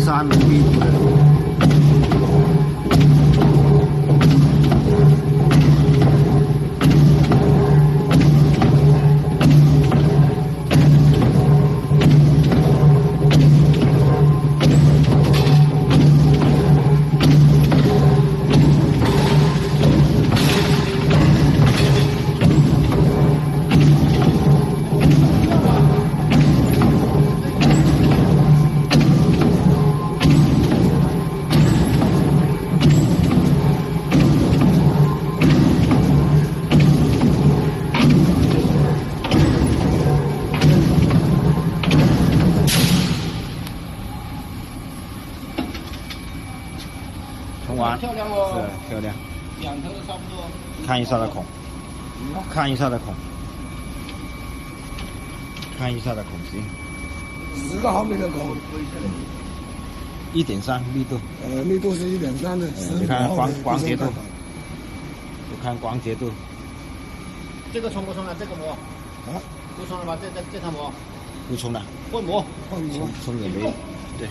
1.3密度的。冲完，漂亮哦，是漂亮。两头都差不多。看一下的孔，看一下的孔，看一下的孔径。10个毫米的孔，1.3密度。密度是1.3的。你看光洁度，你看光洁度。这个冲不冲了？这个膜啊，不冲了吧？这套膜不冲了，混膜，换膜。冲也没，对。